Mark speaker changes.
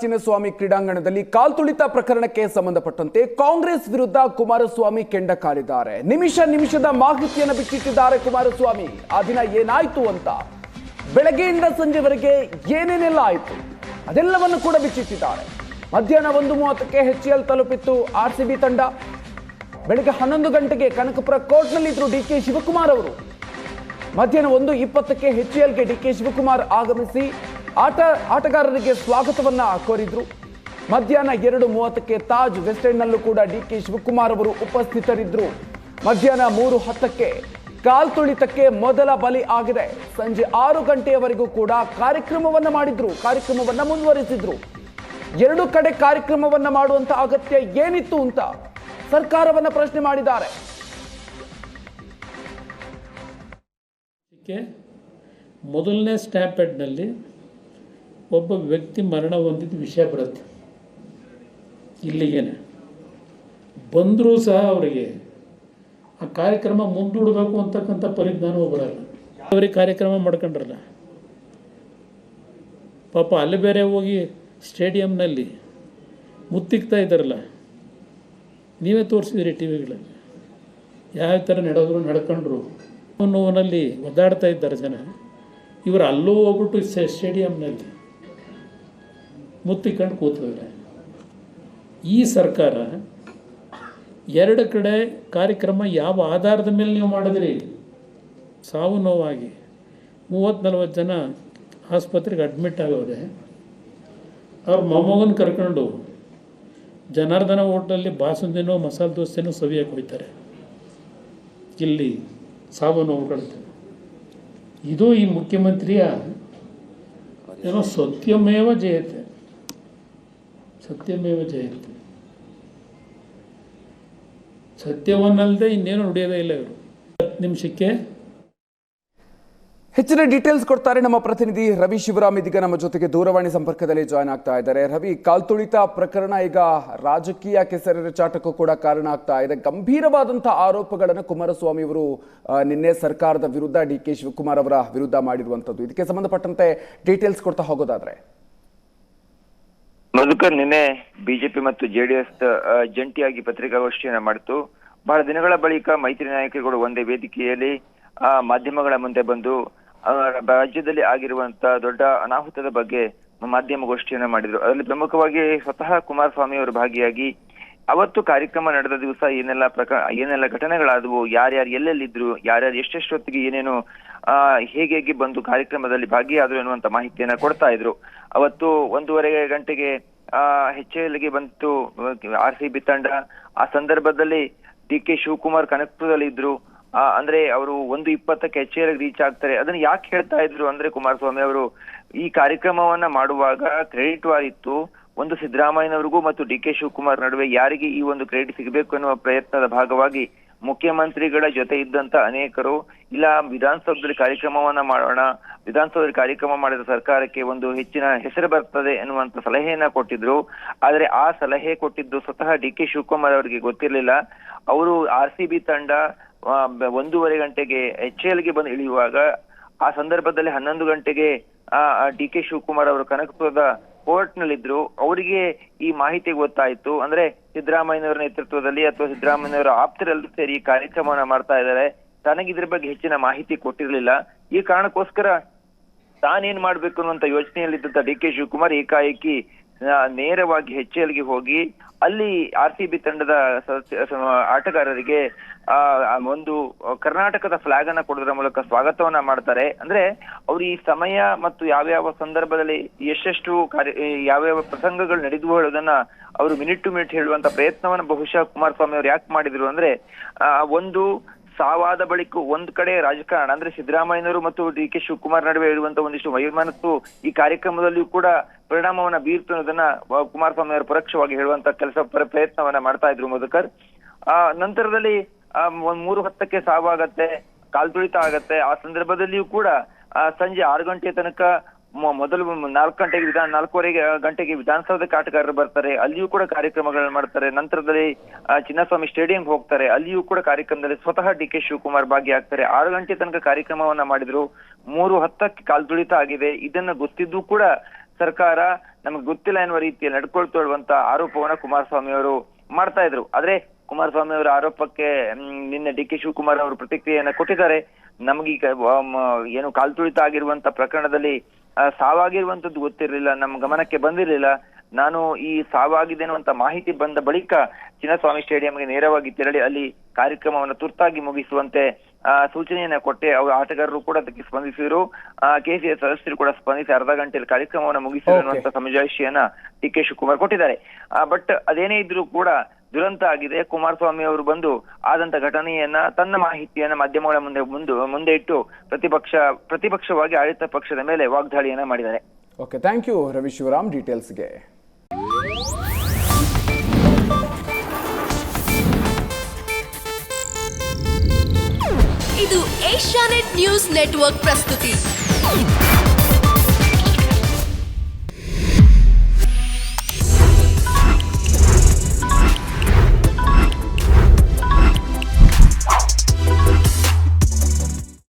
Speaker 1: ಚಿನ್ನಸ್ವಾಮಿ ಕ್ರೀಡಾಂಗಣದಲ್ಲಿ ಕಾಲ್ತುಳಿತ ಪ್ರಕರಣಕ್ಕೆ ಸಂಬಂಧಪಟ್ಟಂತೆ ಕಾಂಗ್ರೆಸ್ ವಿರುದ್ಧ ಕುಮಾರಸ್ವಾಮಿ ಕೆಂಡ ಕಾರಿದ್ದಾರೆ. ನಿಮಿಷದ ಮಾಹಿತಿಯನ್ನು ಬಿಚ್ಚಿಟ್ಟಿದ್ದಾರೆ ಕುಮಾರಸ್ವಾಮಿ. ಆ ದಿನ ಏನಾಯ್ತು ಅಂತ, ಬೆಳಗ್ಗೆಯಿಂದ ಸಂಜೆವರೆಗೆ ಏನೇನೆಲ್ಲ ಆಯಿತು ಅದೆಲ್ಲವನ್ನು ಕೂಡ ಬಿಚ್ಚಿಟ್ಟಿದ್ದಾರೆ. ಮಧ್ಯಾಹ್ನ 1:30ಕ್ಕೆ HCL ತಲುಪಿತ್ತು RCB ತಂಡ. ಬೆಳಗ್ಗೆ 11 ಗಂಟೆಗೆ ಕನಕಪುರ ಕೋರ್ಟ್ನಲ್ಲಿದ್ದರು DK ಶಿವಕುಮಾರ್ ಅವರು. ಮಧ್ಯಾಹ್ನ 1:20ಕ್ಕೆ HCLಗೆ DK ಶಿವಕುಮಾರ್ ಆಗಮಿಸಿ ಆಟಗಾರರಿಗೆ ಸ್ವಾಗತವನ್ನ ಕೋರಿದ್ರು. ಮಧ್ಯಾಹ್ನ 2:30ಕ್ಕೆ ತಾಜ್ ವೆಸ್ಟ್ ಎಂಡ್ ನಲ್ಲೂ ಕೂಡ DK ಶಿವಕುಮಾರ್ ಅವರು ಉಪಸ್ಥಿತರಿದ್ದರು. ಮಧ್ಯಾಹ್ನ 3:10ಕ್ಕೆ ಕಾಲ್ತುಳಿತಕ್ಕೆ ಮೊದಲ ಬಲಿ ಆಗಿದೆ. ಸಂಜೆ 6 ಗಂಟೆಯವರೆಗೂ ಕೂಡ ಕಾರ್ಯಕ್ರಮವನ್ನ ಮಾಡಿದ್ರು, ಕಾರ್ಯಕ್ರಮವನ್ನ ಮುಂದುವರಿಸಿದ್ರು. ಎರಡು ಕಡೆ ಕಾರ್ಯಕ್ರಮವನ್ನ ಮಾಡುವಂತ ಅಗತ್ಯ ಏನಿತ್ತು ಅಂತ ಸರ್ಕಾರವನ್ನ ಪ್ರಶ್ನೆ ಮಾಡಿದ್ದಾರೆ.
Speaker 2: ಮೊದಲನೇ ಸ್ಟ್ಯಾಂಪೇಡ್ನಲ್ಲಿ ಒಬ್ಬ ವ್ಯಕ್ತಿ ಮರಣ ಹೊಂದಿದ ವಿಷಯ ಬರುತ್ತೆ. ಇಲ್ಲಿಗೇನೆ ಬಂದರೂ ಸಹ ಅವರಿಗೆ ಆ ಕಾರ್ಯಕ್ರಮ ಮುಂದೂಡಬೇಕು ಅಂತಕ್ಕಂಥ ಪರಿಜ್ಞಾನವೂ ಬರಲ್ಲ. ಅವರಿಗೆ ಕಾರ್ಯಕ್ರಮ ಮಾಡ್ಕೊಂಡ್ರಲ್ಲ ಪಾಪ, ಅಲ್ಲಿ ಬೇರೆ ಹೋಗಿ ಸ್ಟೇಡಿಯಂನಲ್ಲಿ ಮುತ್ತಿಕ್ತಾ ಇದ್ದಾರಲ್ಲ, ನೀವೇ ತೋರಿಸಿದಿರಿ ಟಿ ವಿಗಳಲ್ಲಿ ಯಾವ ಥರ ನಡ್ಕೊಂಡ್ರು. ನೋವಿನಲ್ಲಿ ಒದ್ದಾಡ್ತಾ ಇದ್ದಾರೆ ಜನ. ಇವರು ಅಲ್ಲೂ ಹೋಗ್ಬಿಟ್ಟು ಸ್ಟೇಡಿಯಂನಲ್ಲಿ ಮುತ್ತಿಕೊಂಡು ಕೂತಿದ್ದಾರೆ. ಈ ಸರ್ಕಾರ ಎರಡು ಕಡೆ ಕಾರ್ಯಕ್ರಮ ಯಾವ ಆಧಾರದ ಮೇಲೆ ನೀವು ಮಾಡಿದ್ರಿ? ಸಾವು ನೋವಾಗಿ 30-40 ಜನ ಆಸ್ಪತ್ರೆಗೆ ಅಡ್ಮಿಟ್ ಆಗೋದೆ. ಅವ್ರ ಮೊಮ್ಮಗನ ಕರ್ಕೊಂಡು ಜನಾರ್ದನ ಹೋಟ್ಲಲ್ಲಿ ಬಾಸುಂದಿನೋ ಮಸಾಲೆ ದೋಸೆನೋ ಸವಿಯಕ್ಕೆ ಹೋಗ್ತಾರೆ. ಇಲ್ಲಿ ಸಾವು ನೋವುಗಳು. ಇದು ಈ ಮುಖ್ಯಮಂತ್ರಿಯ ಏನೋ ಸತ್ಯಮೇವ ಜಯತೆ, ಸತ್ಯಮೇವ ಜಯತೆ. ಸತ್ಯವನ್ನಲ್ಲದೆ ಇನ್ನೇನು ನುಡಿಯೋದೇ ಇಲ್ಲ ಇವರು. 10 ನಿಮಿಷಕ್ಕೆ
Speaker 1: ಹೆಚ್ಚಿನ ಡೀಟೇಲ್ಸ್ ಕೊಡ್ತಾರೆ ನಮ್ಮ ಪ್ರತಿನಿಧಿ ರವಿ ಶಿವರಾಮ್. ಇದೀಗ ನಮ್ಮ ಜೊತೆಗೆ ದೂರವಾಣಿ ಸಂಪರ್ಕದಲ್ಲಿ ಜಾಯ್ನ್ ಆಗ್ತಾ ಇದ್ದಾರೆ. ರವಿ, ಕಾಲ್ತುಳಿತ ಪ್ರಕರಣ ಈಗ ರಾಜಕೀಯ ಕೆಸರೆರಚಾಟಕ್ಕೂ ಕೂಡ ಕಾರಣ ಆಗ್ತಾ ಇದೆ. ಗಂಭೀರವಾದಂತಹ ಆರೋಪಗಳನ್ನು ಕುಮಾರಸ್ವಾಮಿ ಅವರು ನಿನ್ನೆ ಸರ್ಕಾರದ ವಿರುದ್ಧ DK ಶಿವಕುಮಾರ್ ಅವರ ವಿರುದ್ಧ ಮಾಡಿರುವಂತದ್ದು. ಇದಕ್ಕೆ ಸಂಬಂಧಪಟ್ಟಂತೆ ಡೀಟೇಲ್ಸ್ ಕೊಡ್ತಾ ಹೋಗೋದಾದ್ರೆ,
Speaker 3: ಮಧುಕರ್, ನಿನ್ನೆ ಬಿಜೆಪಿ ಮತ್ತು JDS ಜಂಟಿಯಾಗಿ ಪತ್ರಿಕಾಗೋಷ್ಠಿಯನ್ನ ಮಾಡಿತು. ಬಹಳ ದಿನಗಳ ಬಳಿಕ ಮೈತ್ರಿ ನಾಯಕರುಗಳು ಒಂದೇ ವೇದಿಕೆಯಲ್ಲಿ ಮಾಧ್ಯಮಗಳ ಮುಂದೆ ಬಂದು ರಾಜ್ಯದಲ್ಲಿ ಆಗಿರುವಂತಹ ದೊಡ್ಡ ಅನಾಹುತದ ಬಗ್ಗೆ ಮಾಧ್ಯಮಗೋಷ್ಠಿಯನ್ನ ಮಾಡಿದ್ರು. ಅದರಲ್ಲಿ ಪ್ರಮುಖವಾಗಿ ಸ್ವತಃ ಕುಮಾರಸ್ವಾಮಿ ಅವರು ಭಾಗಿಯಾಗಿ ಅವತ್ತು ಕಾರ್ಯಕ್ರಮ ನಡೆದ ದಿವಸ ಏನೆಲ್ಲ ಘಟನೆಗಳಾದವು, ಯಾರ್ಯಾರು ಎಲ್ಲೆಲ್ಲಿದ್ರು, ಯಾರ್ಯಾರು ಎಷ್ಟೆಷ್ಟೊತ್ತಿಗೆ ಏನೇನು ಹೇಗೆ ಬಂದು ಕಾರ್ಯಕ್ರಮದಲ್ಲಿ ಭಾಗಿಯಾದ್ರು ಎನ್ನುವಂತ ಮಾಹಿತಿಯನ್ನ ಕೊಡ್ತಾ ಇದ್ರು. ಅವತ್ತು 1:30 ಗಂಟೆಗೆ HCLಗೆ ಬಂತು RCB ತಂಡ. ಆ ಸಂದರ್ಭದಲ್ಲಿ DK ಶಿವಕುಮಾರ್ ಕನಕಪುರದಲ್ಲಿ ಇದ್ರು. ಅಂದ್ರೆ ಅವರು 1:20ಕ್ಕೆ HCL ರೀಚ್ ಆಗ್ತಾರೆ. ಅದನ್ನ ಯಾಕೆ ಹೇಳ್ತಾ ಇದ್ರು ಅಂದ್ರೆ, ಕುಮಾರಸ್ವಾಮಿ ಅವರು ಈ ಕಾರ್ಯಕ್ರಮವನ್ನ ಮಾಡುವಾಗ ಕ್ರೆಡಿಟ್ ವಾರ್ ಇತ್ತು. ಒಂದು ಸಿದ್ದರಾಮಯ್ಯನವರಿಗೂ ಮತ್ತು DK ಶಿವಕುಮಾರ್ ನಡುವೆ ಯಾರಿಗೆ ಈ ಒಂದು ಕ್ರೆಡಿಟ್ ಸಿಗಬೇಕು ಎನ್ನುವ ಪ್ರಯತ್ನದ ಭಾಗವಾಗಿ ಮುಖ್ಯಮಂತ್ರಿಗಳ ಜೊತೆ ಇದ್ದಂತ ಅನೇಕರು ಇಲ್ಲ ವಿಧಾನಸೌಧದಲ್ಲಿ ಕಾರ್ಯಕ್ರಮವನ್ನ ಮಾಡೋಣ, ವಿಧಾನಸೌಧದಲ್ಲಿ ಕಾರ್ಯಕ್ರಮ ಮಾಡಿದ ಸರ್ಕಾರಕ್ಕೆ ಒಂದು ಹೆಚ್ಚಿನ ಹೆಸರು ಬರ್ತದೆ ಎನ್ನುವಂತ ಸಲಹೆಯನ್ನ ಕೊಟ್ಟಿದ್ರು. ಆದ್ರೆ ಆ ಸಲಹೆ ಕೊಟ್ಟಿದ್ದು ಸ್ವತಃ DK ಶಿವಕುಮಾರ್ ಅವರಿಗೆ ಗೊತ್ತಿರಲಿಲ್ಲ. ಅವರು RCB ತಂಡ 1:30 ಗಂಟೆಗೆ HCLಗೆ ಬಂದು ಇಳಿಯುವಾಗ ಆ ಸಂದರ್ಭದಲ್ಲಿ 11 ಗಂಟೆಗೆ DK ಶಿವಕುಮಾರ್ ಅವರು ಕನಕಪುರದ ಕೋರ್ಟ್ ನಲ್ಲಿದ್ರು. ಅವರಿಗೆ ಈ ಮಾಹಿತಿ ಗೊತ್ತಾಯ್ತು. ಅಂದ್ರೆ ಸಿದ್ದರಾಮಯ್ಯನವರ ನೇತೃತ್ವದಲ್ಲಿ ಅಥವಾ ಸಿದ್ದರಾಮಯ್ಯನವರ ಆಪ್ತರೆಲ್ಲರೂ ಸೇರಿ ಈ ಕಾರ್ಯಕ್ರಮವನ್ನ ಮಾಡ್ತಾ ಇದ್ದಾರೆ. ತನಗಿದ್ರ ಬಗ್ಗೆ ಹೆಚ್ಚಿನ ಮಾಹಿತಿ ಕೊಟ್ಟಿರ್ಲಿಲ್ಲ. ಈ ಕಾರಣಕ್ಕೋಸ್ಕರ ತಾನೇನ್ ಮಾಡ್ಬೇಕು ಅನ್ನುವಂತ ಯೋಚನೆಯಲ್ಲಿದ್ದಂತ DK ಶಿವಕುಮಾರ್ ಏಕಾಏಕಿ ನೇರವಾಗಿ HCLಗೆ ಹೋಗಿ ಅಲ್ಲಿ RCB ತಂಡದ ಆಟಗಾರರಿಗೆ ಒಂದು ಕರ್ನಾಟಕದ ಫ್ಲಾಗ್ ಅನ್ನ ಕೊಡೋದ್ರ ಮೂಲಕ ಸ್ವಾಗತವನ್ನ ಮಾಡ್ತಾರೆ. ಅಂದ್ರೆ ಅವ್ರು ಈ ಸಮಯ ಮತ್ತು ಯಾವ್ಯಾವ ಸಂದರ್ಭದಲ್ಲಿ ಎಷ್ಟೆಷ್ಟು ಯಾವ್ಯಾವ ಪ್ರಸಂಗಗಳು ನಡೆದು ಹೇಳೋದನ್ನ ಅವರು ಮಿನಿಟ್ ಟು ಮಿನಿಟ್ ಹೇಳುವಂತ ಪ್ರಯತ್ನವನ್ನ ಬಹುಶಃ ಕುಮಾರಸ್ವಾಮಿ ಅವರು ಯಾಕೆ ಮಾಡಿದ್ರು ಅಂದ್ರೆ, ಒಂದು ಸಾವಾದ ಬಳಿಕ ಒಂದ್ ಕಡೆ ರಾಜಕಾರಣ ಅಂದ್ರೆ ಸಿದ್ದರಾಮಯ್ಯನವರು ಮತ್ತು DK ಶಿವಕುಮಾರ್ ನಡುವೆ ಇರುವಂತ ಒಂದಿಷ್ಟು ವೈಮನಸ್ಸು ಈ ಕಾರ್ಯಕ್ರಮದಲ್ಲಿಯೂ ಕೂಡ ಪರಿಣಾಮವನ್ನ ಬೀರ್ತು ಅನ್ನೋದನ್ನ ಕುಮಾರಸ್ವಾಮಿ ಅವರು ಪರೋಕ್ಷವಾಗಿ ಹೇಳುವಂತ ಪ್ರಯತ್ನವನ್ನ ಮಾಡ್ತಾ ಇದ್ರು ಮಧುಕರ್. ನಂತರದಲ್ಲಿ 3:10ಕ್ಕೆ ಸಾವಾಗತ್ತೆ, ಕಾಲ್ತುಳಿತ ಆಗತ್ತೆ. ಆ ಸಂದರ್ಭದಲ್ಲಿಯೂ ಕೂಡ ಸಂಜೆ 6 ಗಂಟೆ ತನಕ ಮೊದಲು 4:30 ಗಂಟೆಗೆ ವಿಧಾನಸೌಧಕ್ಕೆ ಆಟಗಾರರು ಬರ್ತಾರೆ. ಅಲ್ಲಿಯೂ ಕೂಡ ಕಾರ್ಯಕ್ರಮಗಳನ್ನ ಮಾಡ್ತಾರೆ. ನಂತರದಲ್ಲಿ ಚಿನ್ನಸ್ವಾಮಿ ಸ್ಟೇಡಿಯಂ ಹೋಗ್ತಾರೆ. ಅಲ್ಲಿಯೂ ಕೂಡ ಕಾರ್ಯಕ್ರಮದಲ್ಲಿ ಸ್ವತಃ DK ಶಿವಕುಮಾರ್ ಭಾಗಿಯಾಗ್ತಾರೆ. 6 ಗಂಟೆ ತನಕ ಕಾರ್ಯಕ್ರಮವನ್ನ ಮಾಡಿದ್ರು. 3:10ಕ್ಕೆ ಕಾಲ್ತುಳಿತ ಆಗಿದೆ. ಇದನ್ನ ಗೊತ್ತಿದ್ದು ಕೂಡ ಸರ್ಕಾರ ನಮ್ಗೆ ಗೊತ್ತಿಲ್ಲ ಎನ್ನುವ ರೀತಿಯಲ್ಲಿ ನಡ್ಕೊಳ್ತೊಳ್ಳುವಂತ ಆರೋಪವನ್ನ ಕುಮಾರಸ್ವಾಮಿ ಅವರು ಮಾಡ್ತಾ ಇದ್ರು. ಆದ್ರೆ ಕುಮಾರಸ್ವಾಮಿ ಅವರ ಆರೋಪಕ್ಕೆ ನಿನ್ನೆ ಡಿ ಕೆ ಶಿವಕುಮಾರ್ ಅವರು ಪ್ರತಿಕ್ರಿಯೆಯನ್ನ ಕೊಟ್ಟಿದ್ದಾರೆ. ನಮಗೀಗ ಏನು ಕಾಲ್ತುಳಿತ ಆಗಿರುವಂತ ಪ್ರಕರಣದಲ್ಲಿ ಸಾವಾಗಿರುವಂತದ್ದು ಗೊತ್ತಿರಲಿಲ್ಲ, ನಮ್ಮ ಗಮನಕ್ಕೆ ಬಂದಿರಲಿಲ್ಲ. ನಾನು ಈ ಸಾವಾಗಿದೆ ಅನ್ನುವಂತ ಮಾಹಿತಿ ಬಂದ ಬಳಿಕ ಚಿನ್ನಸ್ವಾಮಿ ಸ್ಟೇಡಿಯಂಗೆ ನೇರವಾಗಿ ತೆರಳಿ ಅಲ್ಲಿ ಕಾರ್ಯಕ್ರಮವನ್ನು ತುರ್ತಾಗಿ ಮುಗಿಸುವಂತೆ ಸೂಚನೆಯನ್ನ ಕೊಟ್ಟೆ. ಅವರು ಆಟಗಾರರು ಕೂಡ ಅದಕ್ಕೆ ಸ್ಪಂದಿಸಿದ್ರು. ಕೆಸಿಎ ಸದಸ್ಯರು ಕೂಡ ಸ್ಪಂದಿಸಿ ಅರ್ಧ ಗಂಟೆಯಲ್ಲಿ ಕಾರ್ಯಕ್ರಮವನ್ನು ಮುಗಿಸಿದ್ರು ಅನ್ನುವಂತ ಸಮಜಾಯಿಷಿಯನ್ನ ಡಿ ಕೆ ಶಿವಕುಮಾರ್ ಕೊಟ್ಟಿದ್ದಾರೆ. ಬಟ್ ಅದೇನೇ ಇದ್ರೂ ಕೂಡ ದುರಂತ ಆಗಿದೆ. ಕುಮಾರಸ್ವಾಮಿ ಅವರು ಬಂದು ಆದಂತ ಘಟನೆಯನ್ನ ತನ್ನ ಮಾಹಿತಿಯನ್ನ ಮಾಧ್ಯಮಗಳ ಮುಂದೆ ಇಟ್ಟು ಪ್ರತಿಪಕ್ಷವಾಗಿ ಆಡಳಿತ ಪಕ್ಷದ ಮೇಲೆ ವಾಗ್ದಾಳಿಯನ್ನ ಮಾಡಿದ್ದಾರೆ.
Speaker 1: Okay, thank you Ravi Shivaram ಡೀಟೇಲ್ಸ್ಗೆ.
Speaker 4: ಇದು ಏಷ್ಯಾನೆಟ್ ನ್ಯೂಸ್ ನೆಟ್ವರ್ಕ್ ಪ್ರಸ್ತುತಿ.